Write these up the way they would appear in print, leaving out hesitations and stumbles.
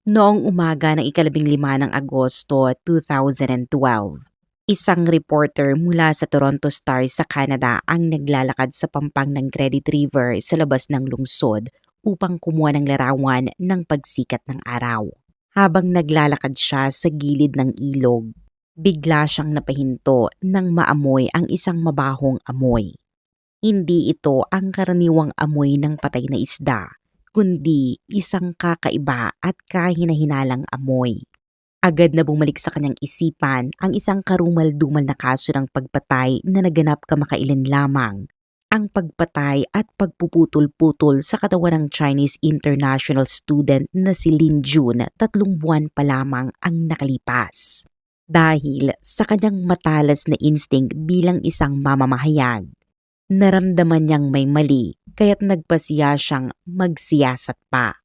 Noong umaga ng ika-15 ng Agosto 2012, isang reporter mula sa Toronto Star sa Canada ang naglalakad sa pampang ng Credit River sa labas ng lungsod upang kumuha ng larawan ng pagsikat ng araw. Habang naglalakad siya sa gilid ng ilog, bigla siyang napahinto nang maamoy ang isang mabahong amoy. Hindi ito ang karaniwang amoy ng patay na isda, kundi isang kakaiba at kahina-hinalang amoy. Agad na bumalik sa kanyang isipan ang isang karumal-dumal na kaso ng pagpatay na naganap kamakailan lamang. Ang pagpatay at pagpuputol-putol sa katawan ng Chinese international student na si Lin Jun 3 buwan pa lamang ang nakalipas. Dahil sa kanyang matalas na instinct bilang isang mamamahayag, naramdaman niyang may mali kaya't nagpasiya siyang magsiyasat pa.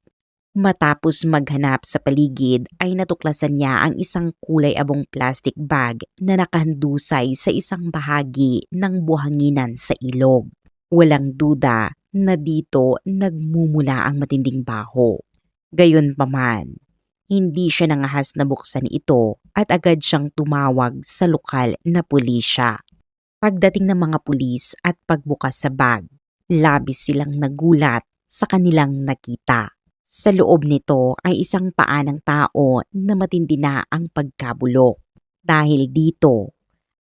Matapos maghanap sa paligid ay natuklasan niya ang isang kulay abong plastic bag na nakahandusay sa isang bahagi ng buhanginan sa ilog. Walang duda na dito nagmumula ang matinding baho. Gayunpaman, hindi siya nangahas na buksan ito at agad siyang tumawag sa lokal na pulisya. Pagdating ng mga pulis at pagbukas sa bag, labis silang nagulat sa kanilang nakita. Sa loob nito ay isang paa ng tao na matindi na ang pagkabulok. Dahil dito,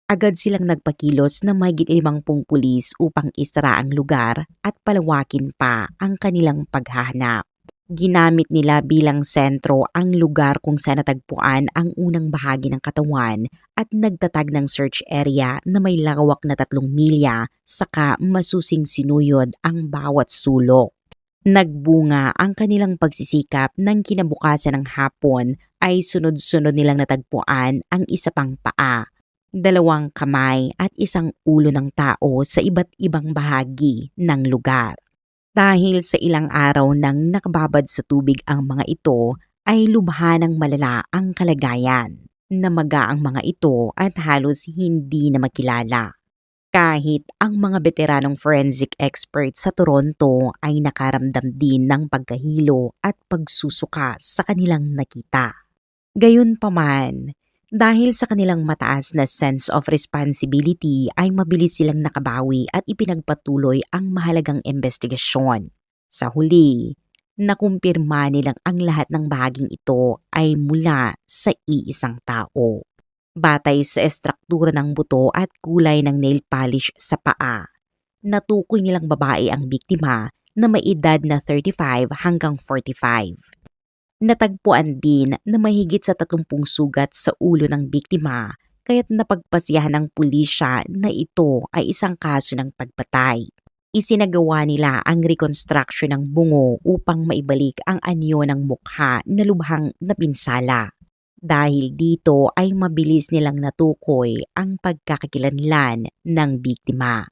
agad silang nagpakilos ng mahigit 50 pulis upang isara ang lugar at palawakin pa ang kanilang paghahanap. Ginamit nila bilang sentro ang lugar kung saan natagpuan ang unang bahagi ng katawan at nagtatag ng search area na may lawak na 3 milya saka masusing sinuyod ang bawat sulok. Nagbunga ang kanilang pagsisikap nang kinabukasan ng hapon ay sunod-sunod nilang natagpuan ang isa pang paa, 2 kamay at isang ulo ng tao sa iba't ibang bahagi ng lugar. Dahil sa ilang araw nang nakababad sa tubig ang mga ito, ay lubha ng malala ang kalagayan. Namaga ang mga ito at halos hindi na makilala. Kahit ang mga veteranong forensic experts sa Toronto ay nakaramdam din ng pagkahilo at pagsusuka sa kanilang nakita. Gayunpaman, dahil sa kanilang mataas na sense of responsibility ay mabilis silang nakabawi at ipinagpatuloy ang mahalagang investigasyon. Sa huli, nakumpirma nilang ang lahat ng bahaging ito ay mula sa iisang tao. Batay sa estruktura ng buto at kulay ng nail polish sa paa, natukoy nilang babae ang biktima na may edad na 35 hanggang 45. Natagpuan din na mahigit sa 30 sugat sa ulo ng biktima kaya't napagpasiyahan ng pulisya na ito ay isang kaso ng pagpatay. Isinagawa nila ang reconstruction ng bungo upang maibalik ang anyo ng mukha na lubhang napinsala. Dahil dito ay mabilis nilang natukoy ang pagkakakilanlan ng biktima.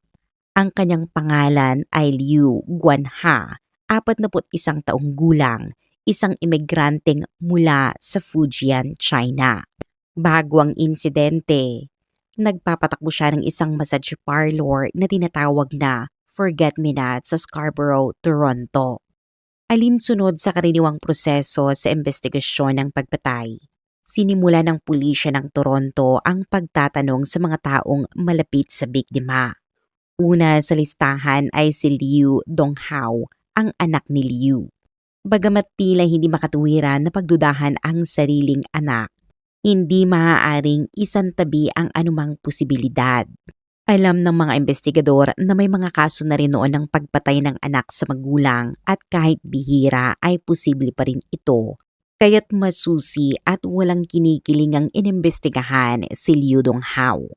Ang kanyang pangalan ay Liu Guanha, 41 taong gulang, isang imigranteng mula sa Fujian, China. Bago ang insidente, nagpapatakbo siya ng isang massage parlor na tinatawag na Forget-Me-Not sa Scarborough, Toronto. Alinsunod sa karaniwang proseso sa investigasyon ng pagpatay, sinimula ng pulisya ng Toronto ang pagtatanong sa mga taong malapit sa biktima. Una sa listahan ay si Liu Donghao, ang anak ni Liu. Bagamat tila hindi makatuwiran na pagdudahan ang sariling anak, hindi maaaring isantabi ang anumang posibilidad. Alam ng mga investigador na may mga kaso na rin noon ng pagpatay ng anak sa magulang at kahit bihira ay posible pa rin ito. Kaya't masusi at walang kinikilingang inimbestigahan si Liu Donghao.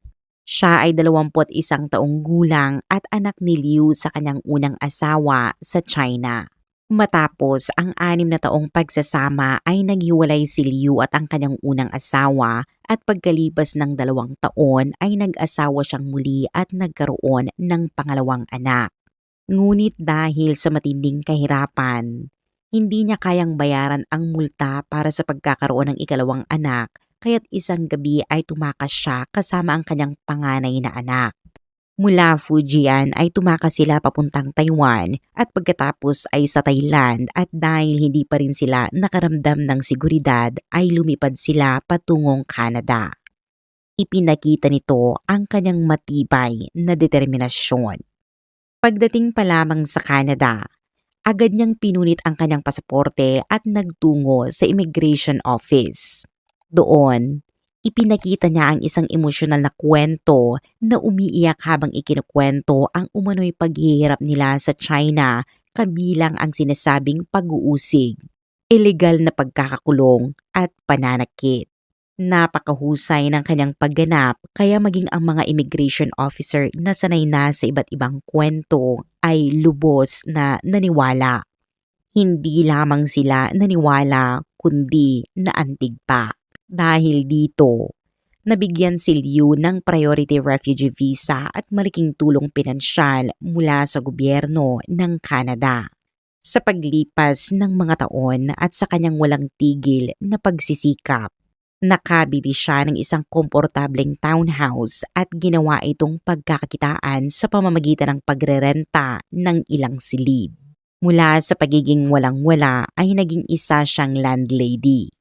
Siya ay 21 taong gulang at anak ni Liu sa kanyang unang asawa sa China. Matapos ang 6 na taong pagsasama ay naghiwalay si Liu at ang kanyang unang asawa at pagkalipas ng 2 taon ay nag-asawa siyang muli at nagkaroon ng pangalawang anak. Ngunit dahil sa matinding kahirapan, hindi niya kayang bayaran ang multa para sa pagkakaroon ng ikalawang anak kaya't isang gabi ay tumakas siya kasama ang kanyang panganay na anak. Mula Fujian ay tumakas sila papuntang Taiwan at pagkatapos ay sa Thailand at dahil hindi pa rin sila nakaramdam ng seguridad ay lumipad sila patungong Canada. Ipinakita nito ang kanyang matibay na determinasyon. Pagdating pa lamang sa Canada, agad niyang pinunit ang kanyang pasaporte at nagtungo sa immigration office. Doon, ipinakita niya ang isang emosyonal na kwento na umiiyak habang ikinukwento ang umano'y paghihirap nila sa China kabilang ang sinasabing pag-uusig, ilegal na pagkakakulong at pananakit. Napakahusay ng kanyang pagganap kaya maging ang mga immigration officer na sanay na sa iba't ibang kwento ay lubos na naniwala. Hindi lamang sila naniwala kundi naantig pa. Dahil dito, nabigyan si Liu ng priority refugee visa at malaking tulong pinansyal mula sa gobyerno ng Canada. Sa paglipas ng mga taon at sa kanyang walang tigil na pagsisikap, nakabili siya ng isang komportableng townhouse at ginawa itong pagkakakitaan sa pamamagitan ng pagrerenta ng ilang silid. Mula sa pagiging walang-wala ay naging isa siyang landlady.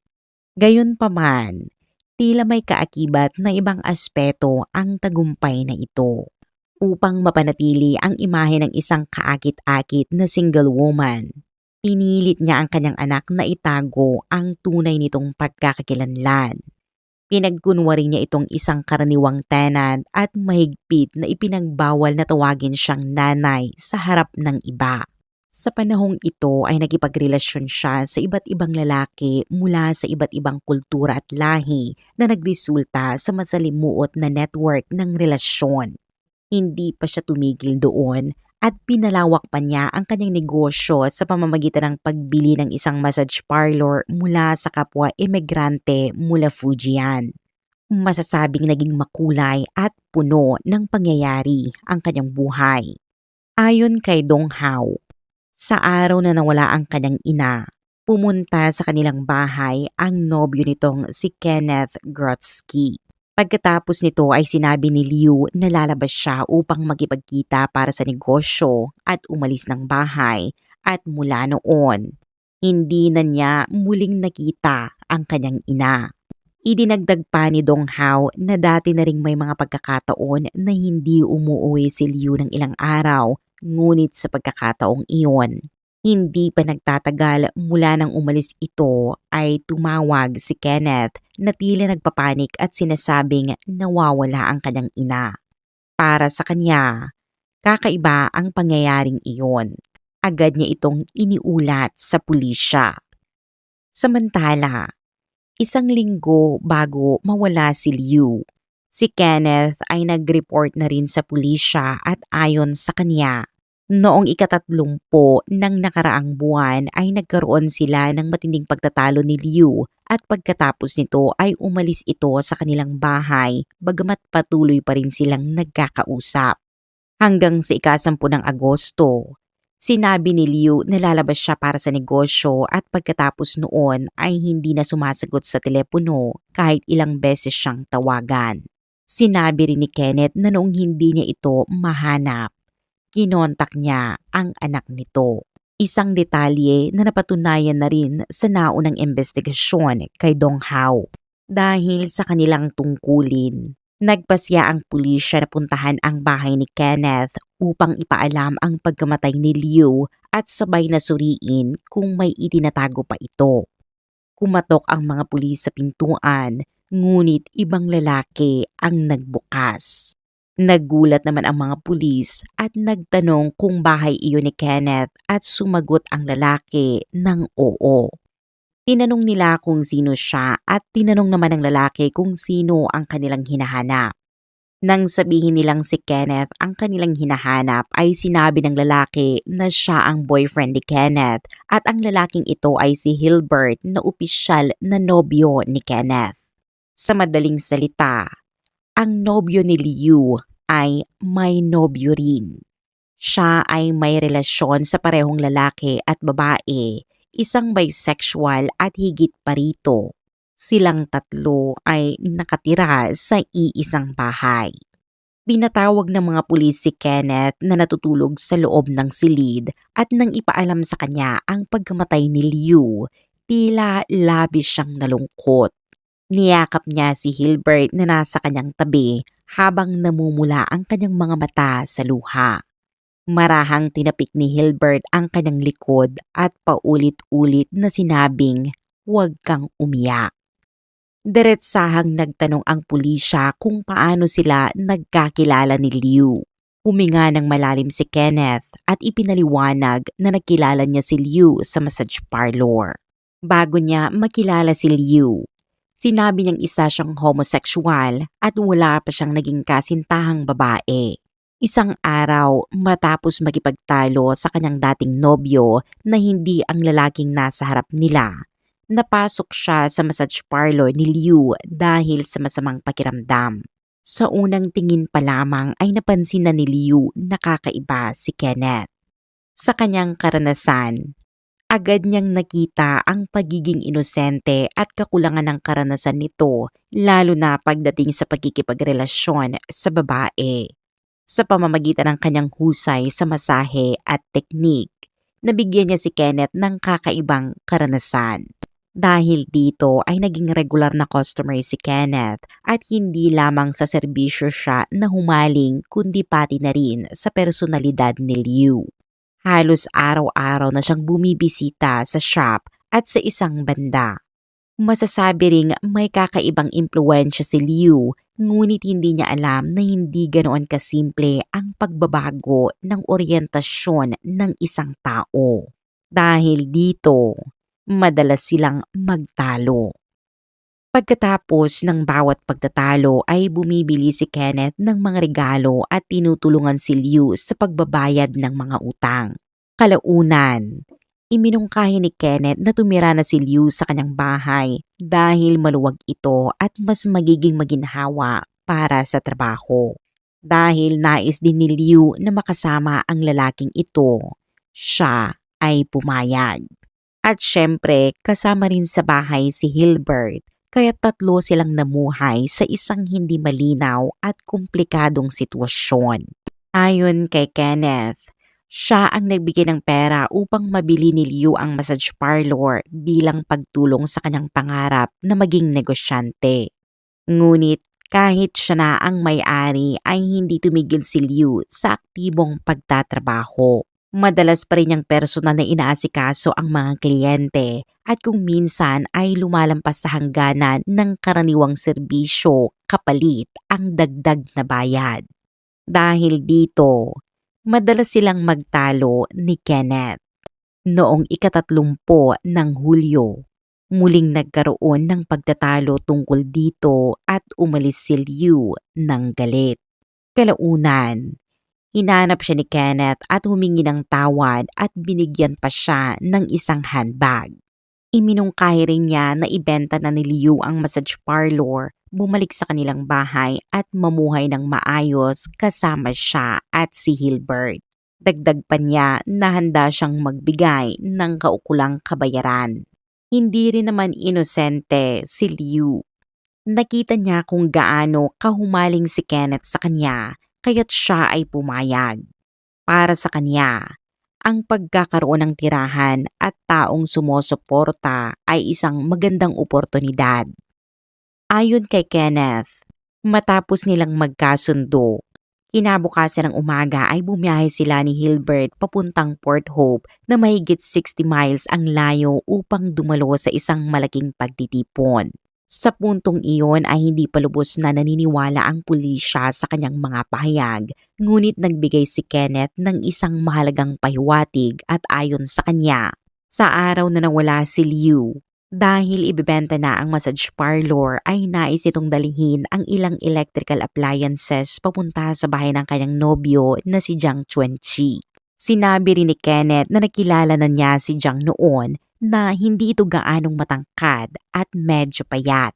Gayunpaman, tila may kaakibat na ibang aspeto ang tagumpay na ito. Upang mapanatili ang imahe ng isang kaakit-akit na single woman, pinilit niya ang kanyang anak na itago ang tunay nitong pagkakakilanlan. Pinagkunwari niya itong isang karaniwang tenant at mahigpit na ipinagbawal na tawagin siyang nanay sa harap ng iba. Sa panahong ito ay nakipagrelasyon siya sa iba't ibang lalaki mula sa iba't ibang kultura at lahi na nagresulta sa masalimuot na network ng relasyon. Hindi pa siya tumigil doon at pinalawak pa niya ang kanyang negosyo sa pamamagitan ng pagbili ng isang massage parlor mula sa kapwa emigrante mula Fujian. Masasabing naging makulay at puno ng pangyayari ang kanyang buhay. Ayon kay Dong Hao, sa araw na nawala ang kanyang ina, pumunta sa kanilang bahay ang nobyo nitong si Kenneth Grotsky. Pagkatapos nito ay sinabi ni Liu na lalabas siya upang makipagkita para sa negosyo at umalis ng bahay at mula noon, hindi na niya muling nakita ang kanyang ina. Idinagdag pa ni Dong Hao na dati na ring may mga pagkakataon na hindi umuwi si Liu ng ilang araw, ngunit sa pagkakataong iyon, hindi pa nagtatagal mula nang umalis ito ay tumawag si Kenneth na tila nagpapanik at sinasabing nawawala ang kanyang ina. Para sa kanya, kakaiba ang pangyayaring iyon. Agad niya itong iniulat sa pulisya. Samantala, isang linggo bago mawala si Liu, si Kenneth ay nag-report na rin sa pulisya at ayon sa kanya, noong ika-30 ng nakaraang buwan ay nagkaroon sila ng matinding pagtatalo ni Liu at pagkatapos nito ay umalis ito sa kanilang bahay bagamat patuloy pa rin silang nagkakausap. Hanggang sa ika-10 ng Agosto, sinabi ni Liu na lalabas siya para sa negosyo at pagkatapos noon ay hindi na sumasagot sa telepono kahit ilang beses siyang tawagan. Sinabi rin ni Kenneth na noong hindi niya ito mahanap, kinontak niya ang anak nito. Isang detalye na napatunayan na rin sa naunang investigasyon kay Dong Hao. Dahil sa kanilang tungkulin, nagpasya ang pulisya na puntahan ang bahay ni Kenneth upang ipaalam ang pagkamatay ni Liu at sabay na suriin kung may itinatago pa ito. Kumatok ang mga pulis sa pintuan, ngunit ibang lalaki ang nagbukas. Nagulat naman ang mga pulis at nagtanong kung bahay iyon ni Kenneth at sumagot ang lalaki ng oo. Tinanong nila kung sino siya at tinanong naman ng lalaki kung sino ang kanilang hinahanap. Nang sabihin nilang si Kenneth ang kanilang hinahanap ay sinabi ng lalaki na siya ang boyfriend ni Kenneth at ang lalaking ito ay si Hilbert na opisyal na nobyo ni Kenneth. Sa madaling salita, ang nobyo ni Liu ay may nobyo rin. Siya ay may relasyon sa parehong lalaki at babae, isang bisexual at higit pa rito. Silang tatlo ay nakatira sa iisang bahay. Pinatawag ng mga pulis si Kenneth na natutulog sa loob ng silid at nang ipaalam sa kanya ang pagkamatay ni Liu, tila labis siyang nalungkot. Niyakap niya si Hilbert na nasa kanyang tabi habang namumula ang kanyang mga mata sa luha. Marahang tinapik ni Hilbert ang kanyang likod at paulit-ulit na sinabing, "Huwag kang umiyak." Diretsahang nagtanong ang pulisya kung paano sila nagkakilala ni Liu. Huminga ng malalim si Kenneth at ipinaliwanag na nakilala niya si Liu sa massage parlor. Bago niya makilala si Liu, sinabi niyang isa siyang homosexual at wala pa siyang naging kasintahang babae. Isang araw matapos makipagtalo sa kanyang dating nobyo na hindi ang lalaking nasa harap nila, napasok siya sa massage parlor ni Liu dahil sa masamang pakiramdam. Sa unang tingin pa lamang ay napansin na ni Liu na kakaiba si Kenneth. Sa kanyang karanasan, agad niyang nakita ang pagiging inosente at kakulangan ng karanasan nito, lalo na pagdating sa pagkikipagrelasyon sa babae. Sa pamamagitan ng kanyang husay sa masahe at teknik, nabigyan niya si Kenneth ng kakaibang karanasan. Dahil dito ay naging regular na customer si Kenneth at hindi lamang sa serbisyo siya na humaling kundi pati na rin sa personalidad ni Liu. Halos araw-araw na siyang bumibisita sa shop at sa isang banda. Masasabi ring may kakaibang impluwensya si Liu, ngunit hindi niya alam na hindi ganoon kasimple ang pagbabago ng oryentasyon ng isang tao. Dahil dito, madalas silang magtalo. Pagkatapos ng bawat pagtatalo ay bumibili si Kenneth ng mga regalo at tinutulungan si Liu sa pagbabayad ng mga utang. Kalaunan, iminungkahi ni Kenneth na tumira na si Liu sa kanyang bahay dahil maluwag ito at mas magiging maginhawa para sa trabaho. Dahil nais din ni Liu na makasama ang lalaking ito, siya ay pumayag. At syempre, kasama rin sa bahay si Hilbert, kaya tatlo silang namuhay sa isang hindi malinaw at komplikadong sitwasyon. Ayon kay Kenneth, siya ang nagbigay ng pera upang mabili ni Liu ang massage parlor bilang pagtulong sa kanyang pangarap na maging negosyante. Ngunit kahit siya na ang may-ari ay hindi tumigil si Liu sa aktibong pagtatrabaho. Madalas pa rin niyang personal na inaasikaso ang mga kliyente at kung minsan ay lumalampas sa hangganan ng karaniwang serbisyo kapalit ang dagdag na bayad. Dahil dito, madalas silang magtalo ni Kenneth. Noong ika-30 ng Hulyo, muling nagkaroon ng pagtatalo tungkol dito at umalis si Liu ng galit. Kalaunan, hinanap siya ni Kenneth at humingi ng tawad at binigyan pa siya ng isang handbag. Iminungkahi rin niya na ibenta na ni Liu ang massage parlor, bumalik sa kanilang bahay at mamuhay ng maayos kasama siya at si Hilbert. Dagdag pa niya na handa siyang magbigay ng kaukulang kabayaran. Hindi rin naman inosente si Liu. Nakita niya kung gaano kahumaling si Kenneth sa kanya, kaya't siya ay pumayag. Para sa kanya, ang pagkakaroon ng tirahan at taong sumusuporta ay isang magandang oportunidad. Ayon kay Kenneth, matapos nilang magkasundo, kinabukasan ng umaga ay bumiyahe sila ni Hilbert papuntang Port Hope na mahigit 60 miles ang layo upang dumalo sa isang malaking pagtitipon. Sa puntong iyon ay hindi pa lubos na naniniwala ang pulisya sa kanyang mga pahayag, ngunit nagbigay si Kenneth ng isang mahalagang pahiwatig at ayon sa kanya, sa araw na nawala si Liu, dahil ibebenta na ang massage parlor ay nais itong dalhin ang ilang electrical appliances papunta sa bahay ng kanyang nobyo na si Jiang Chuanqi. Sinabi rin ni Kenneth na nakilala na niya si Jiang noon na hindi ito gaanong matangkad at medyo payat.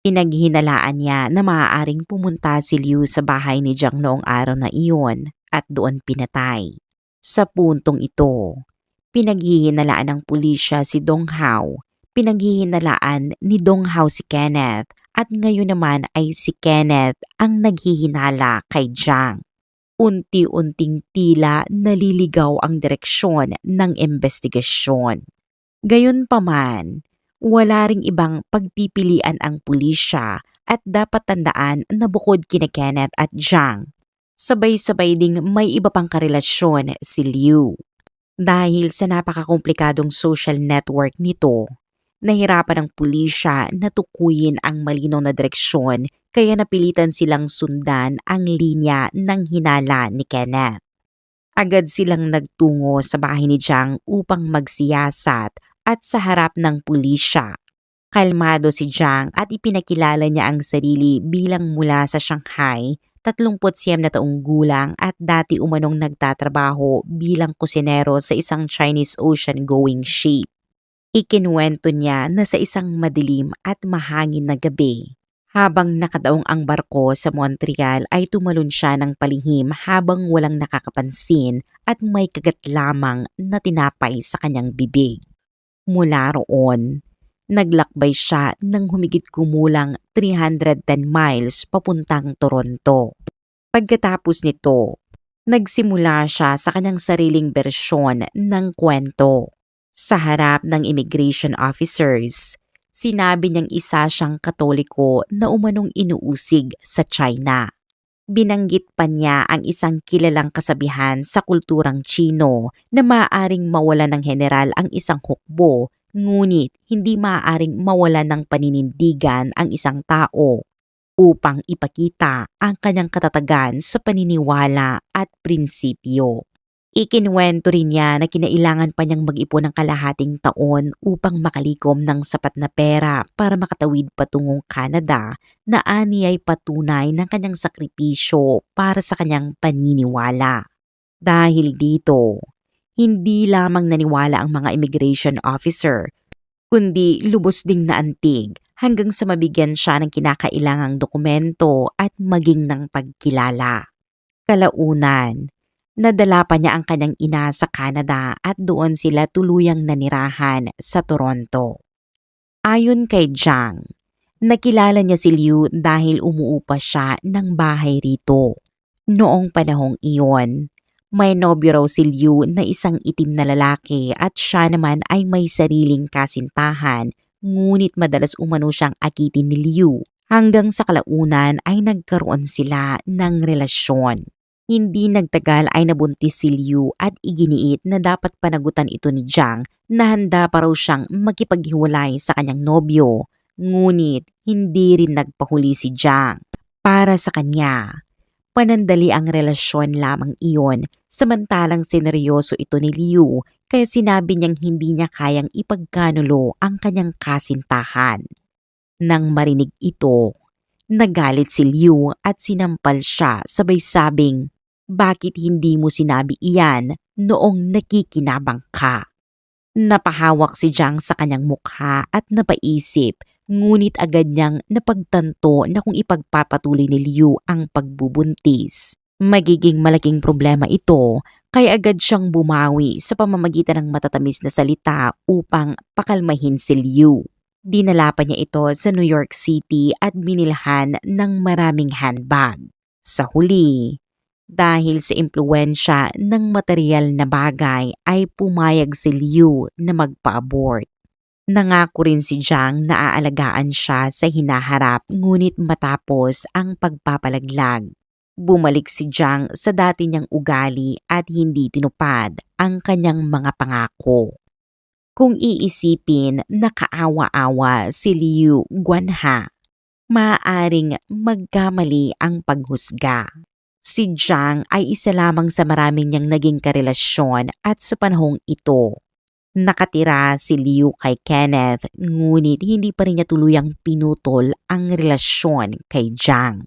Pinaghinalaan niya na maaaring pumunta si Liu sa bahay ni Jiang noong araw na iyon at doon pinatay. Sa puntong ito, pinaghihinalaan ng pulisya si Dong Hao, Pinaghihinalaan ni Dong Hao si Kenneth at ngayon naman ay si Kenneth ang naghihinala kay Jiang. Unti-unting tila naliligaw ang direksyon ng investigasyon. Gayunpaman, wala ring ibang pagpipilian ang pulisya at dapat tandaan na bukod kina Kenneth at Jiang, sabay-sabay ding may iba pang karelasyon si Liu. Dahil sa napakakomplikadong social network nito, nahirapan ang pulisya na tukuyin ang malinaw na direksyon kaya napilitan silang sundan ang linya ng hinala ni Kenneth. Agad silang nagtungo sa bahay ni Jiang upang magsiyasat at sa harap ng pulisya. Kalmado si Jiang at ipinakilala niya ang sarili bilang mula sa Shanghai, 39 na taong gulang at dati umanong nagtatrabaho bilang kusinero sa isang Chinese ocean-going ship. Ikinuwento niya na sa isang madilim at mahangin na gabi, habang nakadaong ang barko sa Montreal ay tumalon siya ng palihim habang walang nakakapansin at may kagat lamang na tinapay sa kanyang bibig. Mula roon, naglakbay siya ng humigit kumulang 310 miles papuntang Toronto. Pagkatapos nito, nagsimula siya sa kanyang sariling bersyon ng kwento. Sa harap ng immigration officers, sinabi niyang isa siyang Katoliko na umanong inuusig sa China. Binanggit pa niya ang isang kilalang kasabihan sa kulturang Chino na maaaring mawala ng general ang isang hukbo, ngunit hindi maaaring mawala ng paninindigan ang isang tao upang ipakita ang kanyang katatagan sa paniniwala at prinsipyo. Ikinuwento rin niya na kinailangan pa niyang mag-ipon ng kalahating taon upang makalikom ng sapat na pera para makatawid patungong Canada na ani ay patunay ng kanyang sakripisyo para sa kanyang paniniwala. Dahil dito, hindi lamang naniwala ang mga immigration officer, kundi lubos ding naantig hanggang sa mabigyan siya ng kinakailangang dokumento at maging ng pagkilala. Kalaunan, nadala pa niya ang kanyang ina sa Canada at doon sila tuluyang nanirahan sa Toronto. Ayon kay Jiang, nakilala niya si Liu dahil umuupa siya ng bahay rito. Noong panahong iyon, may nobyo raw si Liu na isang itim na lalaki at siya naman ay may sariling kasintahan, ngunit madalas umano siyang akitin ni Liu hanggang sa kalaunan ay nagkaroon sila ng relasyon. Hindi nagtagal ay nabuntis si Liu at iginiit na dapat panagutan ito ni Jiang na handa pa raw siyang makipaghiwalay sa kanyang nobyo, ngunit hindi rin nagpahuli si Jiang. Para sa kanya, panandali ang relasyon lamang iyon samantalang seneryoso ito ni Liu kaya sinabi niyang hindi niya kayang ipagkanulo ang kanyang kasintahan. Nang marinig ito, nagalit si Liu at sinampal siya sabay sabing, "Bakit hindi mo sinabi iyan noong nakikinabang ka?" Napahawak si Jiang sa kanyang mukha at napaisip, ngunit agad niyang napagtanto na kung ipagpapatuloy ni Liu ang pagbubuntis, magiging malaking problema ito kaya agad siyang bumawi sa pamamagitan ng matatamis na salita upang pakalmahin si Liu. Dinala pa niya ito sa New York City at binilhan ng maraming handbag. Sa huli, dahil sa impluwensya ng material na bagay ay pumayag si Liu na magpa-abort. Nangako rin si Jiang na aalagaan siya sa hinaharap ngunit matapos ang pagpapalaglag, bumalik si Jiang sa dati niyang ugali at hindi tinupad ang kanyang mga pangako. Kung iisipin nakaawa-awa si Liu Guanha, maaaring magkamali ang paghusga. Si Jiang ay isa lamang sa maraming niyang naging karelasyon at sa panahong ito, nakatira si Liu kay Kenneth ngunit hindi pa rin niya tuluyang pinutol ang relasyon kay Jiang.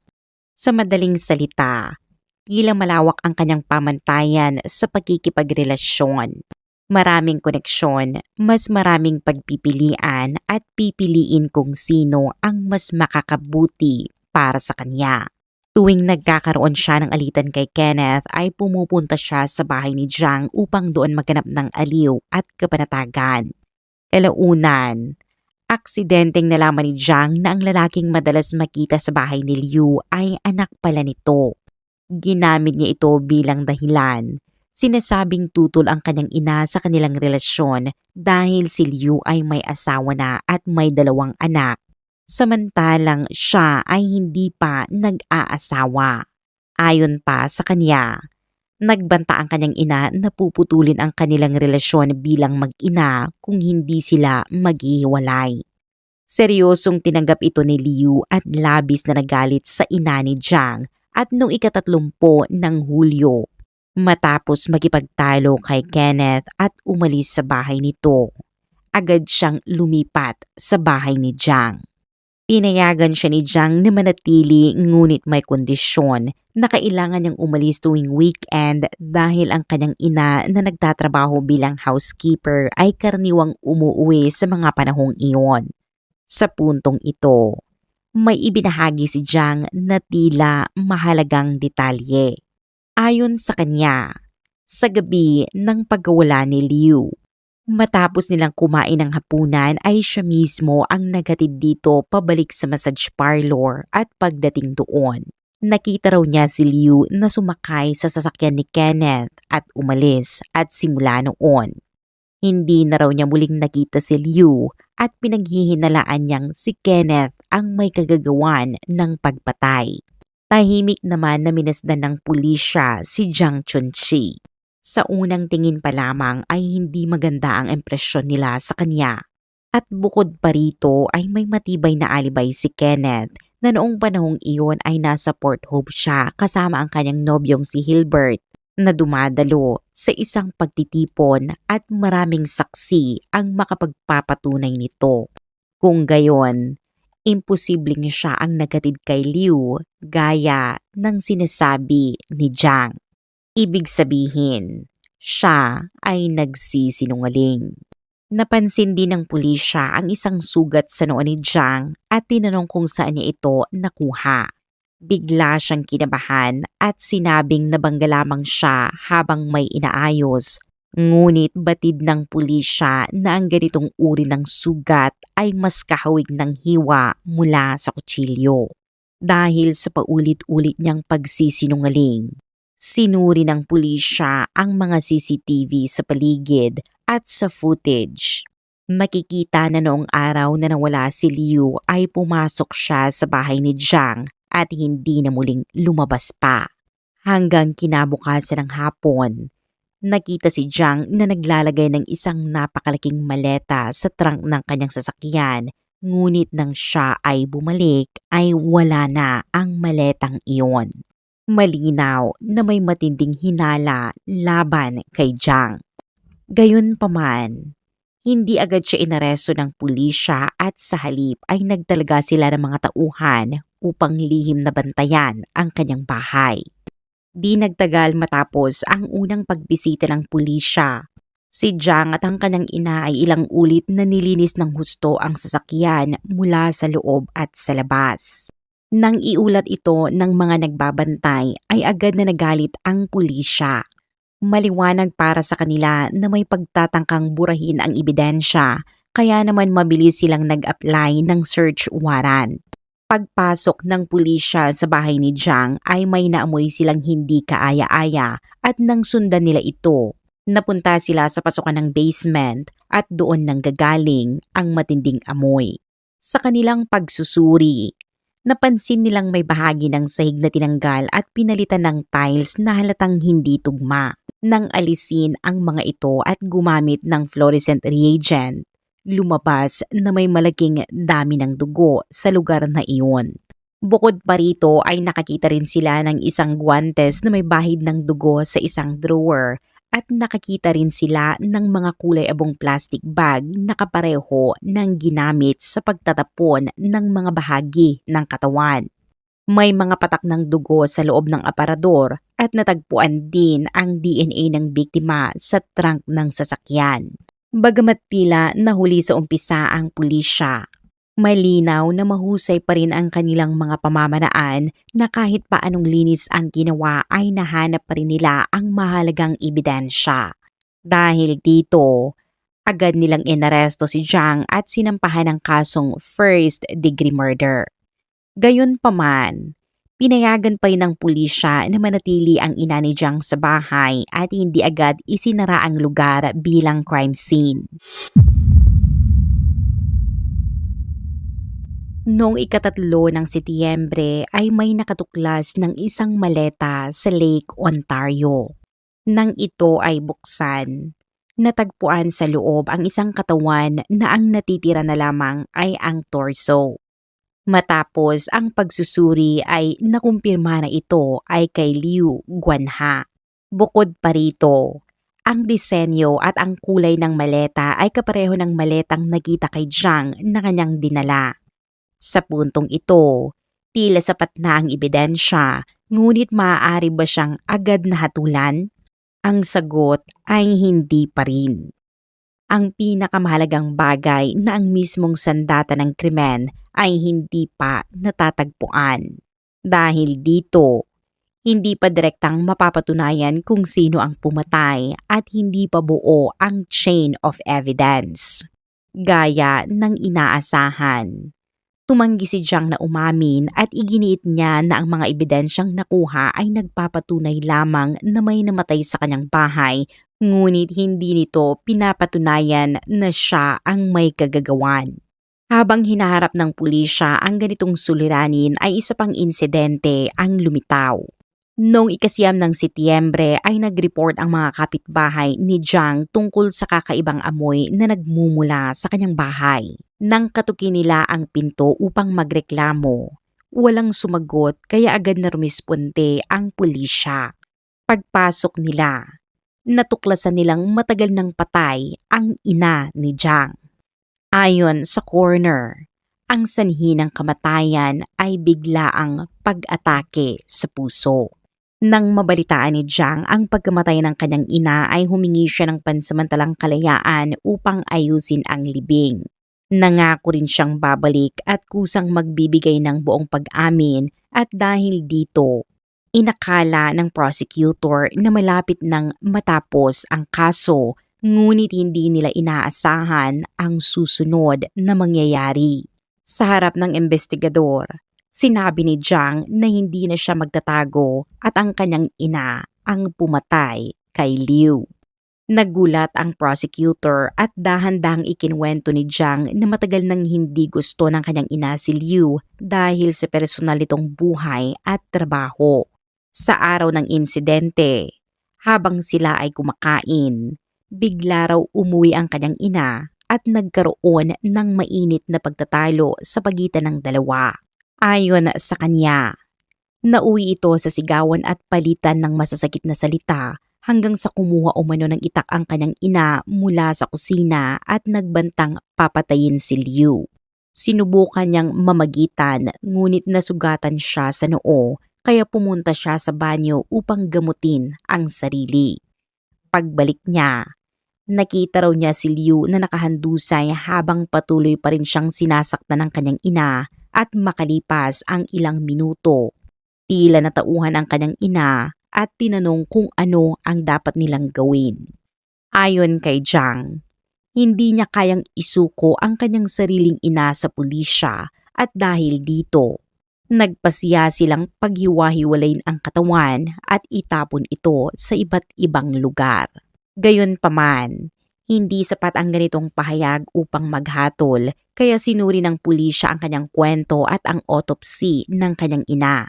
Sa madaling salita, tila malawak ang kanyang pamantayan sa pagkikipagrelasyon. Maraming koneksyon, mas maraming pagpipilian at pipiliin kung sino ang mas makakabuti para sa kanya. Tuwing nagkakaroon siya ng alitan kay Kenneth ay pumupunta siya sa bahay ni Jiang upang doon maghanap ng aliw at kapanatagan. Kalaunan, Aksidenteng nalaman ni Jiang na ang lalaking madalas makita sa bahay ni Liu ay anak pala nito. Ginamit niya ito bilang dahilan. Sinasabing tutol ang kanyang ina sa kanilang relasyon dahil si Liu ay may asawa na at may 2 anak. Samantalang siya ay hindi pa nag-aasawa. Ayon pa sa kanya, nagbanta ang kanyang ina na puputulin ang kanilang relasyon bilang mag-ina kung hindi sila maghihiwalay. Seryosong tinanggap ito ni Liu at labis na nagalit sa ina ni Jiang at noong 30 ng Hulyo, matapos makipagtalo kay Kenneth at umalis sa bahay nito, agad siyang lumipat sa bahay ni Jiang. Pinayagan siya ni Jiang na manatili ngunit may kondisyon na kailangan niyang umalis tuwing weekend dahil ang kanyang ina na nagtatrabaho bilang housekeeper ay karaniwang umuwi sa mga panahong iyon. Sa puntong ito, may ibinahagi si Jiang na tila mahalagang detalye. Ayon sa kanya, sa gabi ng pagkawala ni Liu, matapos nilang kumain ng hapunan ay siya mismo ang naghatid dito pabalik sa massage parlor at pagdating doon, nakita raw niya si Liu na sumakay sa sasakyan ni Kenneth at umalis at simula noon. Hindi na raw niya muling nakita si Liu at pinaghihinalaan niyang si Kenneth ang may kagagawan ng pagpatay. Tahimik naman na minasdan ng pulisya si Jiang Chunqi. Sa unang tingin pa lamang ay hindi maganda ang impresyon nila sa kanya. At bukod pa rito ay may matibay na alibay si Kenneth na noong panahong iyon ay nasa Port Hope siya kasama ang kanyang nobyong si Hilbert na dumadalo sa isang pagtitipon at maraming saksi ang makapagpapatunay nito. Kung gayon, imposibleng siya ang naghatid kay Liu gaya ng sinasabi ni Jiang. Ibig sabihin, siya ay nagsisinungaling. Napansin din ng pulisya ang isang sugat sa noo ni Jiang at tinanong kung saan niya ito nakuha. Bigla siyang kinabahan at sinabing nabangga lamang siya habang may inaayos. Ngunit batid ng pulisya na ang ganitong uri ng sugat ay mas kahawig ng hiwa mula sa kutsilyo. Dahil sa paulit-ulit niyang pagsisinungaling, sinuri ng pulisya ang mga CCTV sa paligid at sa footage. Makikita na noong araw na nawala si Liu ay pumasok siya sa bahay ni Jiang at hindi na muling lumabas pa. Hanggang kinabukasan ng hapon, nakita si Jiang na naglalagay ng isang napakalaking maleta sa trunk ng kanyang sasakyan, ngunit nang siya ay bumalik ay wala na ang maletang iyon. Malinaw na may matinding hinala laban kay Jiang. Gayunpaman, hindi agad siya inaresto ng pulisya at sa halip ay nagtalaga sila ng mga tauhan upang lihim na bantayan ang kanyang bahay. Di nagtagal matapos ang unang pagbisita ng pulisya, si Jiang at ang kanyang ina ay ilang ulit na nilinis ng husto ang sasakyan mula sa loob at sa labas. Nang iulat ito ng mga nagbabantay ay agad na nagalit ang pulisya. Maliwanag para sa kanila na may pagtatangkang burahin ang ebidensya, kaya naman mabilis silang nag-apply ng search warrant. Pagpasok ng pulisya sa bahay ni Jiang ay may naamoy silang hindi kaaya-aya at nang sundan nila ito, napunta sila sa pasukan ng basement at doon nanggagaling ang matinding amoy. Sa kanilang pagsusuri, napansin nilang may bahagi ng sahig na tinanggal at pinalitan ng tiles na halatang hindi tugma. Nang alisin ang mga ito at gumamit ng fluorescent reagent, lumabas na may malaking dami ng dugo sa lugar na iyon. Bukod pa rito ay nakakita rin sila ng isang guwantes na may bahid ng dugo sa isang drawer at nakakita rin sila ng mga kulay abong plastic bag na kapareho ng ginamit sa pagtatapon ng mga bahagi ng katawan. May mga patak ng dugo sa loob ng aparador at natagpuan din ang DNA ng biktima sa trunk ng sasakyan. Bagamat tila nahuli sa umpisa ang pulisya, malinaw na mahusay pa rin ang kanilang mga pamamaraan na kahit pa anong linis ang ginawa ay nahanap pa rin nila ang mahalagang ebidensya. Dahil dito, Agad nilang inaresto si Jiang at sinampahan ng kasong first-degree murder. Gayunpaman, pinayagan pa rin ng pulisya na manatili ang ina ni Jiang sa bahay at hindi agad isinara ang lugar bilang crime scene. Noong ikatatlo ng Setyembre ay may nakatuklas ng isang maleta sa Lake Ontario. Nang ito ay buksan, natagpuan sa loob ang isang katawan na ang natitira na lamang ay ang torso. Matapos ang pagsusuri ay nakumpirma na ito ay kay Liu Guanha. Bukod pa rito, ang disenyo at ang kulay ng maleta ay kapareho ng maletang nakita kay Jiang na kanyang dinala. Sa puntong ito, tila sapat na ang ebidensya, ngunit maaari ba siyang agad na hatulan? Ang sagot ay hindi pa rin. Ang pinakamahalagang bagay na ang mismong sandata ng krimen ay hindi pa natatagpuan. Dahil dito, hindi pa direktang mapapatunayan kung sino ang pumatay at hindi pa buo ang chain of evidence. Gaya ng inaasahan. Tumanggi si Jiang na umamin at iginiit niya na ang mga ebidensyang nakuha ay nagpapatunay lamang na may namatay sa kanyang bahay, ngunit hindi nito pinapatunayan na siya ang may kagagawan. Habang hinaharap ng pulisya ang ganitong suliranin ay isa pang insidente ang lumitaw. Noong ika-9 ng Setyembre ay nag-report ang mga kapitbahay ni Jiang tungkol sa kakaibang amoy na nagmumula sa kanyang bahay. Nang katukin nila ang pinto upang magreklamo, walang sumagot kaya agad na rumisponde ang pulisya. Pagpasok nila, natuklasan nilang matagal nang patay ang ina ni Jiang. Ayon sa coroner, ang sanhi ng kamatayan ay biglaang pag-atake sa puso. Nang mabalitaan ni Jiang ang pagkamatay ng kanyang ina ay humingi siya ng pansamantalang kalayaan upang ayusin ang libing. Nangako rin siyang babalik at kusang magbibigay ng buong pag-amin at dahil dito, inakala ng prosecutor na malapit nang matapos ang kaso ngunit hindi nila inaasahan ang susunod na mangyayari. Sa harap ng investigador, sinabi ni Jiang na hindi na siya magtatago at ang kanyang ina ang pumatay kay Liu. Nagulat ang prosecutor at dahan-dahang ikinwento ni Jiang na matagal nang hindi gusto ng kanyang ina si Liu dahil sa personal nitong buhay at trabaho. Sa araw ng insidente, habang sila ay kumakain, bigla raw umuwi ang kanyang ina at nagkaroon ng mainit na pagtatalo sa pagitan ng dalawa. Ayon sa kanya, nauwi ito sa sigawan at palitan ng masasakit na salita hanggang sa kumuha umano ng itak ang kanyang ina mula sa kusina at nagbantang papatayin si Liu. Sinubukan niyang mamagitan ngunit nasugatan siya sa noo kaya pumunta siya sa banyo upang gamutin ang sarili. Pagbalik niya, nakita raw niya si Liu na nakahandusay habang patuloy pa rin siyang sinasaktan ng kanyang ina at makalipas ang ilang minuto. Tila natauhan ang kanyang ina at tinanong kung ano ang dapat nilang gawin. Ayon kay Jiang, hindi niya kayang isuko ang kanyang sariling ina sa pulisya at dahil dito, nagpasiya silang paghiwa-hiwalayin ang katawan at itapon ito sa iba't ibang lugar. Gayunpaman, hindi sapat ang ganitong pahayag upang maghatol kaya sinuri ng pulisya ang kanyang kwento at ang autopsy ng kanyang ina.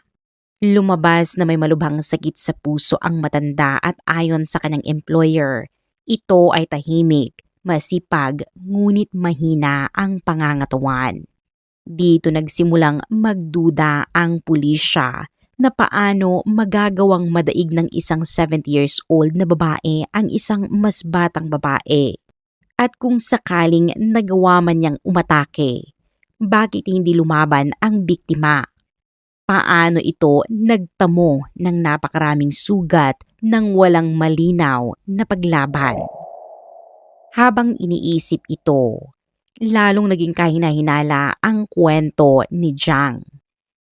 Lumabas na may malubhang sakit sa puso ang matanda at ayon sa kanyang employer, ito ay tahimik, masipag, ngunit mahina ang pangangatawan. Dito nagsimulang magduda ang pulisya na paano magagawang madaig ng isang 70 years old na babae ang isang mas batang babae. At kung sakaling nagawa man niyang umatake, bakit hindi lumaban ang biktima? Paano ito nagtamo ng napakaraming sugat nang walang malinaw na paglaban? Habang iniisip ito, lalong naging kahina-hinala ang kwento ni Jiang.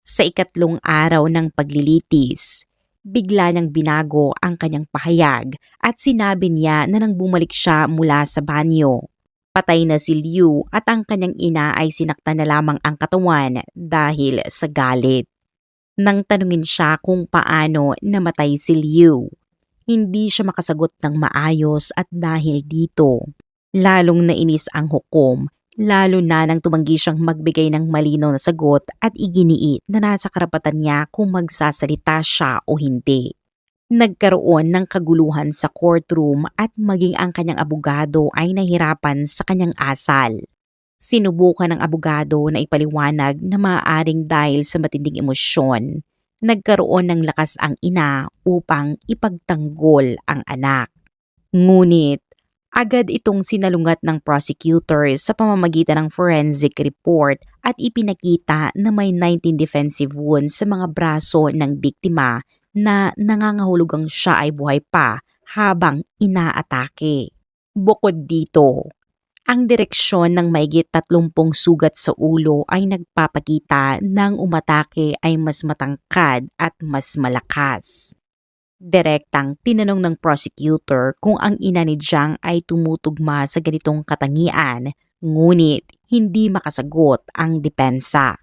Sa ikatlong araw ng paglilitis, bigla niyang binago ang kanyang pahayag at sinabi niya na nang bumalik siya mula sa banyo, Patay na si Liu at ang kanyang ina ay sinaktan na lamang ang katawan dahil sa galit. Nang tanungin siya kung paano namatay si Liu, hindi siya makasagot ng maayos at dahil dito, lalong nainis ang hukom, lalo na nang tumanggi siyang magbigay ng malinaw na sagot at iginiit na nasa karapatan niya kung magsasalita siya o hindi. Nagkaroon ng kaguluhan sa courtroom at maging ang kanyang abogado ay nahirapan sa kanyang asal. Sinubukan ng abogado na ipaliwanag na maaaring dahil sa matinding emosyon, nagkaroon ng lakas ang ina upang ipagtanggol ang anak. Ngunit, agad itong sinalungat ng prosecutor sa pamamagitan ng forensic report at ipinakita na may 19 defensive wounds sa mga braso ng biktima na nangangahulugang siya ay buhay pa habang inaatake. Bukod dito, ang direksyon ng mahigit 30 sugat sa ulo ay nagpapakita ng umatake ay mas matangkad at mas malakas. Direktang tinanong ng prosecutor kung ang ina ni Jiang ay tumutugma sa ganitong katangian, ngunit hindi makasagot ang depensa.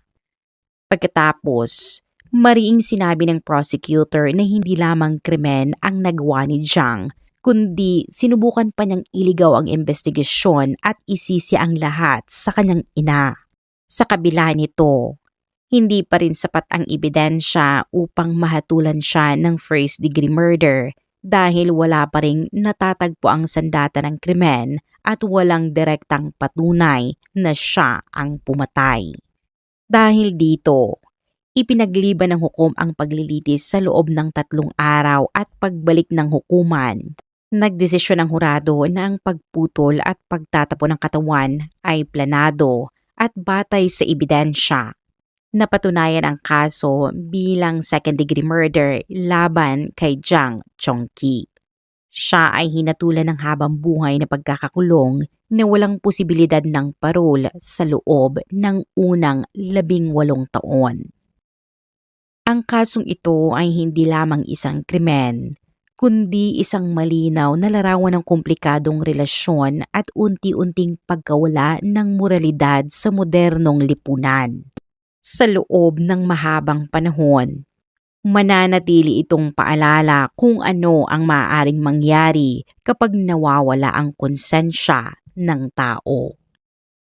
Pagkatapos, mariing sinabi ng prosecutor na hindi lamang krimen ang nagawa ni Jiang, kundi sinubukan pa niyang iligaw ang investigasyon at isisi ang lahat sa kanyang ina. Sa kabila nito, hindi pa rin sapat ang ebidensya upang mahatulan siya ng first-degree murder dahil wala pa ring natatagpo ang sandata ng krimen at walang direktang patunay na siya ang pumatay. Dahil dito, ipinagliban ng hukom ang paglilitis sa loob ng 3 araw at pagbalik ng hukuman. Nagdesisyon ang hurado na ang pagputol at pagtatapon ng katawan ay planado at batay sa ebidensya. Napatunayan ang kaso bilang second-degree murder laban kay Jiang Chongqi. Siya ay hinatulan ng habang buhay na pagkakakulong na walang posibilidad ng parol sa loob ng unang 18 taon. Ang kasong ito ay hindi lamang isang krimen, kundi isang malinaw na larawan ng komplikadong relasyon at unti-unting pagkawala ng moralidad sa modernong lipunan. Sa loob ng mahabang panahon, mananatili itong paalala kung ano ang maaaring mangyari kapag nawawala ang konsensya ng tao.